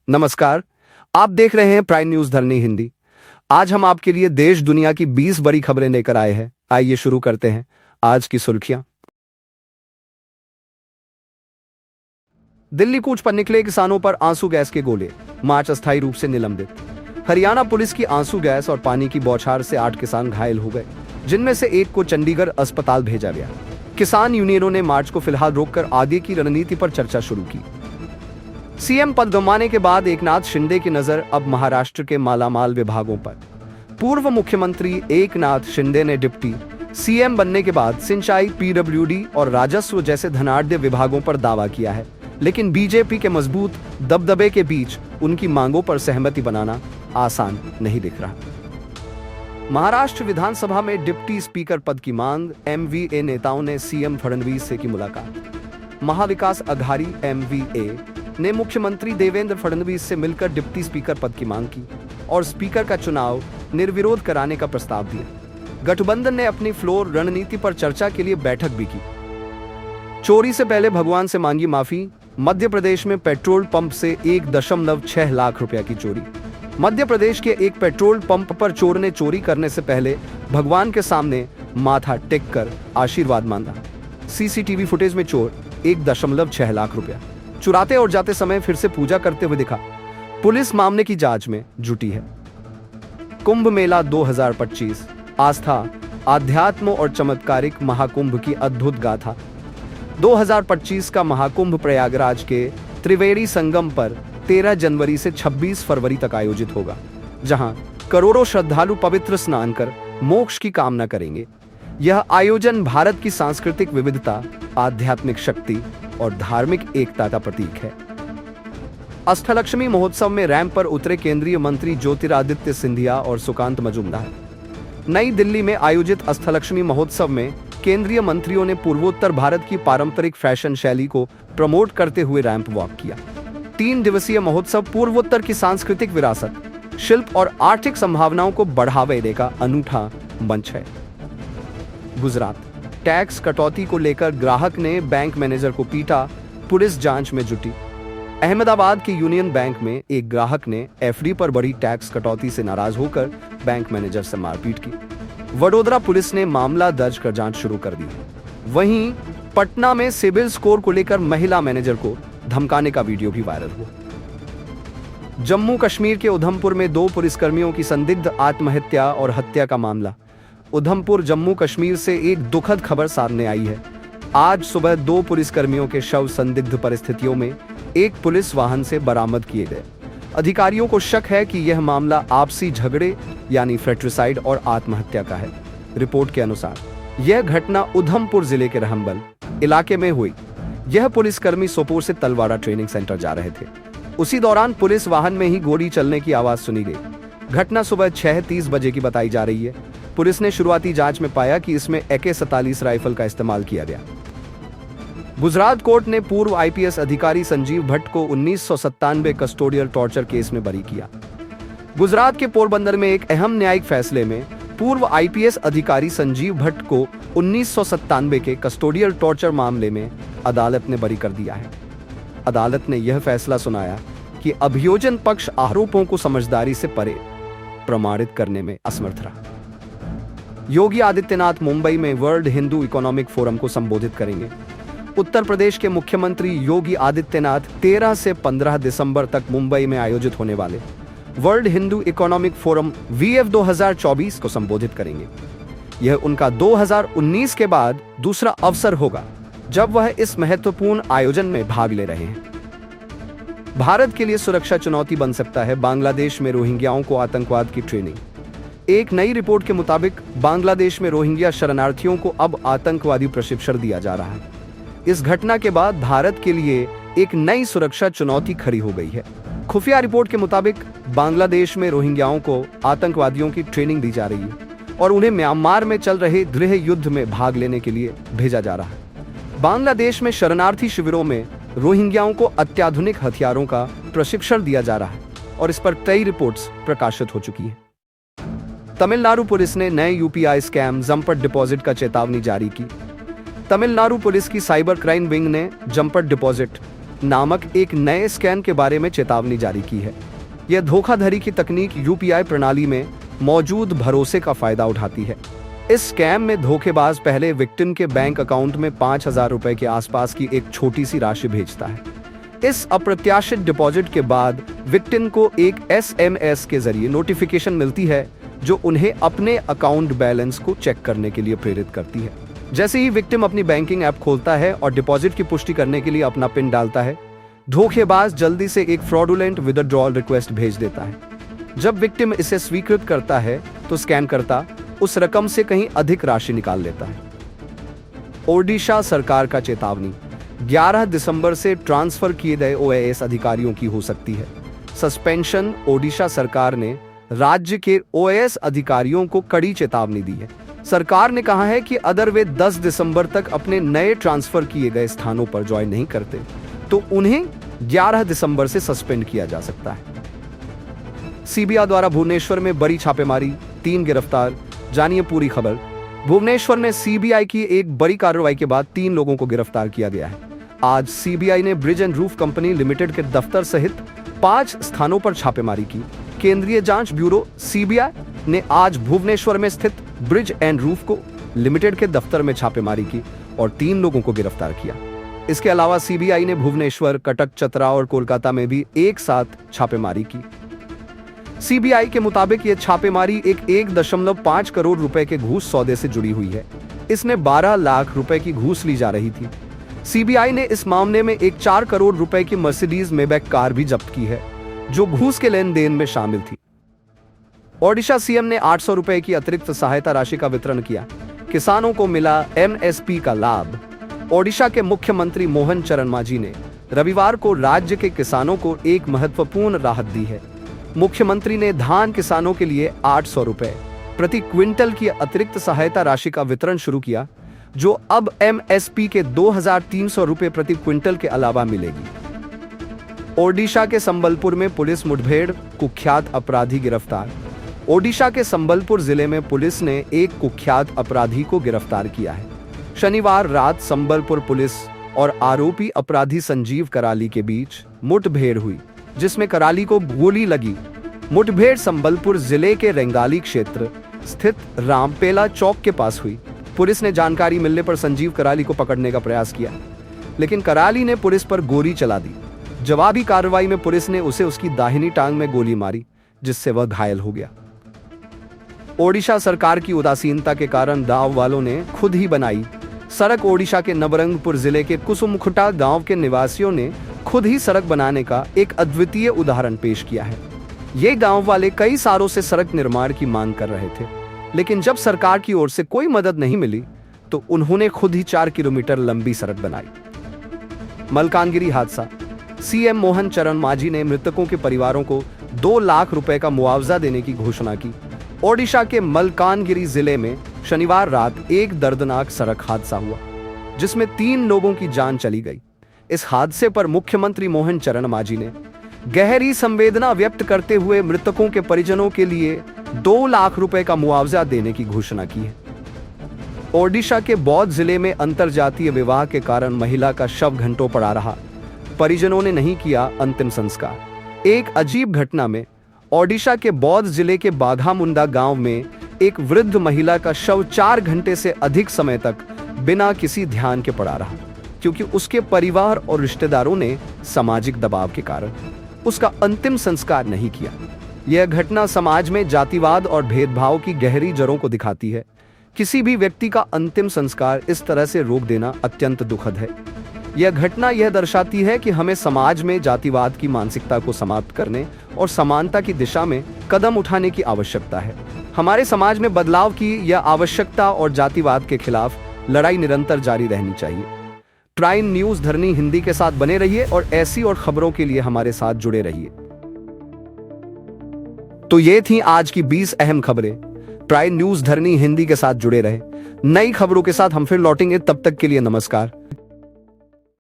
नमस्कार। आप देख रहे हैं प्राइम न्यूज धरनी हिंदी। आज हम आपके लिए देश दुनिया की 20 बड़ी खबरें लेकर आए हैं। आइए शुरू करते हैं आज की सुर्खियां। दिल्ली कूच पर निकले किसानों पर आंसू गैस के गोले, मार्च अस्थायी रूप से निलंबित। हरियाणा पुलिस की आंसू गैस और पानी की बौछार से 8 किसान घायल हो गए, जिनमें से एक को चंडीगढ़ अस्पताल भेजा गया। किसान यूनियनों ने मार्च को फिलहाल रोककर आगे की रणनीति पर चर्चा शुरू की। सीएम पद गंवाने के बाद एकनाथ शिंदे की नजर अब महाराष्ट्र के मालामाल विभागों पर। पूर्व मुख्यमंत्री एकनाथ शिंदे ने डिप्टी सीएम बनने के बाद सिंचाई, पीडब्ल्यूडी और राजस्व जैसे धनाढ्य विभागों पर दावा किया है, लेकिन बीजेपी के मजबूत दबदबे के बीच उनकी मांगों पर सहमति बनाना आसान नहीं दिख रहा। महाराष्ट्र विधानसभा में डिप्टी स्पीकर पद की मांग, एमवीए नेताओं ने सीएम फडणवीस से की मुलाकात। महाविकास अघाड़ी एमवीए ने मुख्यमंत्री देवेंद्र फडणवीस से मिलकर डिप्टी स्पीकर पद की मांग की और स्पीकर का चुनाव निर्विरोध कराने का प्रस्ताव दिया। गठबंधन ने अपनी फ्लोर रणनीति पर चर्चा के लिए बैठक भी की। चोरी से पहले भगवान से मांगी माफी। मध्य प्रदेश में पेट्रोल पंप से 1.6 लाख रुपया की चोरी। मध्य प्रदेश के एक पेट्रोल पंप पर चोर ने चोरी करने से पहले भगवान के सामने माथा टेक कर आशीर्वाद मांगा। सीसीटीवी फुटेज में चोर 1.6 लाख रुपया चुराते और जाते समय फिर से पूजा करते हुए दिखा। पुलिस मामले की जांच में जुटी है। कुंभ मेला 2025 आस्था, आध्यात्म और चमत्कारिक महाकुंभ की अद्भुत गाथा। 2025 का महाकुंभ प्रयागराज के त्रिवेणी संगम पर 13 जनवरी से 26 फरवरी तक आयोजित होगा, जहां करोड़ों श्रद्धालु पवित्र स्नान कर मोक्ष की कामना करेंगे। यह आयोजन भारत की सांस्कृतिक विविधता, आध्यात्मिक शक्ति और धार्मिक एकता का प्रतीक है। अष्टलक्ष्मी महोत्सव में रैंप पर उतरे केंद्रीय मंत्री ज्योतिरादित्य सिंधिया और सुकांत मजूमदार। नई दिल्ली में आयोजित अष्टलक्ष्मी महोत्सव में केंद्रीय मंत्रियों ने पूर्वोत्तर भारत की पारंपरिक फैशन शैली को प्रमोट करते हुए रैंप वॉक किया। 3 दिवसीय महोत्सव पूर्वोत्तर की सांस्कृतिक विरासत, शिल्प और आर्थिक संभावनाओं को बढ़ावा देने का अनूठा मंच है। गुजरात टैक्स कटौती को लेकर ग्राहक ने बैंक मैनेजर को पीटा, पुलिस जांच में जुटी। अहमदाबाद के यूनियन बैंक में एक ग्राहक ने एफडी पर बड़ी टैक्स कटौती से नाराज होकर बैंक मैनेजर से मारपीट की। वडोदरा पुलिस ने मामला दर्ज कर जांच शुरू कर दी। वहीं पटना में सिबिल स्कोर को लेकर महिला मैनेजर को धमकाने का वीडियो भी वायरल हुआ। जम्मू कश्मीर के उधमपुर में 2 पुलिसकर्मियों की संदिग्ध आत्महत्या और हत्या का मामला। उधमपुर, जम्मू कश्मीर से एक दुखद खबर सामने आई है। आज सुबह 2 पुलिसकर्मियों के शव संदिग्ध परिस्थितियों में एक पुलिस वाहन से बरामद किए गए। अधिकारियों को शक है कि यह मामला आपसी झगड़े यानी फ्रेट्रिसाइड और आत्महत्या का है। रिपोर्ट के अनुसार यह घटना उधमपुर जिले के रहम्बल इलाके में हुई। यह पुलिसकर्मी सोपोर से तलवाड़ा ट्रेनिंग सेंटर जा रहे थे। उसी दौरान पुलिस वाहन में ही गोली चलने की आवाज सुनी गई। घटना सुबह 6:30 बजे की बताई जा रही है। पुलिस ने शुरुआती जांच में पाया कि इसमें AK-47 राइफल का इस्तेमाल किया गया। गुजरात कोर्ट ने पूर्व आईपीएस अधिकारी संजीव भट्ट को 1997 कस्टोडियल टॉर्चर केस में बरी किया। गुजरात के पोरबंदर में एक अहम न्यायिक फैसले में पूर्व आईपीएस अधिकारी संजीव भट्ट को 1997 के कस्टोडियल टॉर्चर मामले में अदालत ने बरी कर दिया है। अदालत ने यह फैसला सुनाया कि अभियोजन पक्ष आरोपों को समझदारी से परे प्रमाणित करने में असमर्थ रहा। योगी आदित्यनाथ मुंबई में वर्ल्ड हिंदू इकोनॉमिक फोरम को संबोधित करेंगे। उत्तर प्रदेश के मुख्यमंत्री योगी आदित्यनाथ 13 से 15 दिसंबर तक मुंबई में आयोजित होने वाले world Hindu economic forum VF 2024 को संबोधित करेंगे। यह उनका 2019 के बाद दूसरा अवसर होगा जब वह इस महत्वपूर्ण आयोजन में भाग ले रहे हैं। भारत के लिए सुरक्षा चुनौती बन सकता है बांग्लादेश में रोहिंग्याओं को आतंकवाद की ट्रेनिंग। एक नई रिपोर्ट के मुताबिक बांग्लादेश में रोहिंग्या शरणार्थियों को अब आतंकवादी प्रशिक्षण दिया जा रहा है। इस घटना के बाद भारत के लिए एक नई सुरक्षा चुनौती खड़ी हो गई है। खुफिया रिपोर्ट के मुताबिक बांग्लादेश में रोहिंग्याओं को आतंकवादियों की ट्रेनिंग दी जा रही है और उन्हें म्यांमार में चल रहे गृह युद्ध में भाग लेने के लिए भेजा जा रहा है। बांग्लादेश में शरणार्थी शिविरों में रोहिंग्याओं को अत्याधुनिक हथियारों का प्रशिक्षण दिया जा रहा है और इस पर कई रिपोर्ट्स प्रकाशित हो चुकी हैं। तमिलनाडु पुलिस ने नए यूपीआई स्कैम जंपर डिपॉजिट का चेतावनी जारी की। तमिलनाडु पुलिस की साइबर क्राइम विंग ने जंपर डिपॉजिट नामक एक नए स्कैम के बारे में चेतावनी जारी की है। यह धोखाधड़ी की तकनीक यूपीआई प्रणाली में मौजूद भरोसे का फायदा उठाती है। इस स्कैम में धोखेबाज पहले विक्टिम के बैंक अकाउंट में 5,000 रुपए के आसपास की एक छोटी सी राशि भेजता है। इस अप्रत्याशित डिपॉजिट के बाद विक्टिम को एक एसएमएस के जरिए नोटिफिकेशन मिलती है जो उन्हें अपने अकाउंट बैलेंस को चेक करने के लिए प्रेरित करती है। जैसे ही विक्टिम अपनी बैंकिंग ऐप खोलता है और डिपॉजिट की पुष्टि करने के लिए अपना पिन डालता है, धोखेबाज जल्दी से एक फ्रॉडुलेंट विथड्रॉल रिक्वेस्ट भेज देता है। जब विक्टिम इसे स्वीकृत करता है तो स्कैम करता उस रकम से कहीं अधिक राशि निकाल लेता है। ओडिशा सरकार का चेतावनी, 11 दिसंबर से ट्रांसफर किए गए ओएएस अधिकारियों की हो सकती है सस्पेंशन। ओडिशा सरकार ने राज्य के ओएएस अधिकारियों को कड़ी चेतावनी दी है। सरकार ने कहा है कि अगर वे 10 दिसंबर तक अपने नए ट्रांसफर किए गए स्थानों पर ज्वाइन नहीं करते तो उन्हें 11 दिसंबर से सस्पेंड किया जा सकता है। सीबीआई द्वारा भुवनेश्वर में बड़ी छापेमारी, 3 गिरफ्तार। जानिए पूरी खबर। भुवनेश्वर में सीबीआई की एक बड़ी कार्रवाई के बाद 3 लोगों को गिरफ्तार किया गया है। आज सीबीआई ने bridge and roof company limited के दफ्तर सहित 5 स्थानों पर छापेमारी की। केंद्रीय जांच ब्यूरो सीबीआई ने आज भुवनेश्वर में स्थित ब्रिज एंड रूफ को लिमिटेड के दफ्तर में छापेमारी की और 3 लोगों को गिरफ्तार किया। इसके अलावा सीबीआई ने भुवनेश्वर, कटक, चतरा और कोलकाता में भी एक साथ छापेमारी की। सीबीआई के मुताबिक ये छापेमारी एक 1.5 करोड़ रुपए के घूस सौदे से जुड़ी हुई है। इसने 12 लाख रुपए की घूस ली जा रही थी। सीबीआई ने इस मामले में एक 4 करोड़ रुपए की मर्सिडीज मेबैक कार भी जब्त की है जो घूस के लेन देन में शामिल थी। ओडिशा सीएम ने 800 रुपए की अतिरिक्त सहायता राशि का वितरण किया। किसानों को मिला एमएसपी का लाभ। ओडिशा के मुख्यमंत्री मोहन चरण मांझी ने रविवार को राज्य के किसानों को एक महत्वपूर्ण राहत दी है। मुख्यमंत्री ने धान किसानों के लिए 800 रुपए प्रति क्विंटल की अतिरिक्त सहायता राशि का वितरण शुरू किया, जो अब एमएसपी के 2,300 रुपए प्रति क्विंटल के अलावा मिलेगी। ओडिशा के संबलपुर में पुलिस मुठभेड़, कुख्यात अपराधी गिरफ्तार। ओडिशा के संबलपुर जिले में पुलिस ने एक कुख्यात अपराधी को गिरफ्तार किया है। शनिवार रात संबलपुर पुलिस और आरोपी अपराधी संजीव कराली के बीच मुठभेड़ हुई, जिसमें कराली को गोली लगी। मुठभेड़ संबलपुर जिले के रेंगाली क्षेत्र स्थित रामपेला चौक के पास हुई। पुलिस ने जानकारी मिलने पर संजीव कराली को पकड़ने का प्रयास किया, लेकिन कराली ने पुलिस पर गोली चला दी। जवाबी कार्रवाई में पुलिस ने उसे उसकी दाहिनी टांग में गोली मारी, जिससे वह घायल हो गया। ओडिशा सरकार की उदासीनता के कारण गांव वालों ने खुद ही बनाई सड़क। ओडिशा के नवरंगपुर जिले के कुसुमखुटा गांव के निवासियों ने खुद ही सड़क बनाने का एक अद्वितीय उदाहरण पेश किया है। ये गांव वाले कई सालों से सड़क निर्माण की मांग कर रहे थे, लेकिन जब सरकार की ओर से कोई मदद नहीं मिली तो उन्होंने खुद ही 4 किलोमीटर लंबी सड़क बनाई। मलकानगिरी हादसा। सीएम मोहन चरण मांझी ने मृतकों के परिवारों को 2 लाख रुपए का मुआवजा देने की घोषणा की। ओडिशा के मलकानगिरी जिले में शनिवार रात एक दर्दनाक सड़क हादसा हुआ, जिसमें 3 लोगों की जान चली गई। इस हादसे पर मुख्यमंत्री मोहन चरण मांझी ने गहरी संवेदना व्यक्त करते हुए मृतकों के परिजनों के लिए 2 लाख रुपए का मुआवजा देने की घोषणा की है। ओडिशा के बौद्ध जिले में अंतरजातीय विवाह के कारण महिला का शव घंटों पड़ा रहा। परिजनों ने नहीं किया अंतिम संस्कार। एक अजीब घटना में ओडिशा के बौद्ध जिले के बाघामुंडा गांव में एक वृद्ध महिला का शव 4 घंटे से अधिक समय तक बिना किसी ध्यान के पड़ा रहा, क्योंकि उसके परिवार और रिश्तेदारों ने सामाजिक दबाव के कारण उसका अंतिम संस्कार नहीं किया। यह घटना समाज में जातिवाद और भेदभाव की गहरी जड़ों को दिखाती है। किसी भी व्यक्ति का अंतिम संस्कार इस तरह से रोक देना अत्यंत दुखद है। यह घटना यह दर्शाती है कि हमें समाज में जातिवाद की मानसिकता को समाप्त करने और समानता की दिशा में कदम उठाने की आवश्यकता है। हमारे समाज में बदलाव की यह आवश्यकता और जातिवाद के खिलाफ लड़ाई निरंतर जारी रहनी चाहिए। प्राइम न्यूज धरनी हिंदी के साथ बने रहिए और ऐसी और खबरों के लिए हमारे साथ जुड़े रहिए। तो ये थी आज की 20 अहम खबरें। प्राइम न्यूज धरनी हिंदी के साथ जुड़े रहे। नई खबरों के साथ हम फिर लौटेंगे, तब तक के लिए नमस्कार।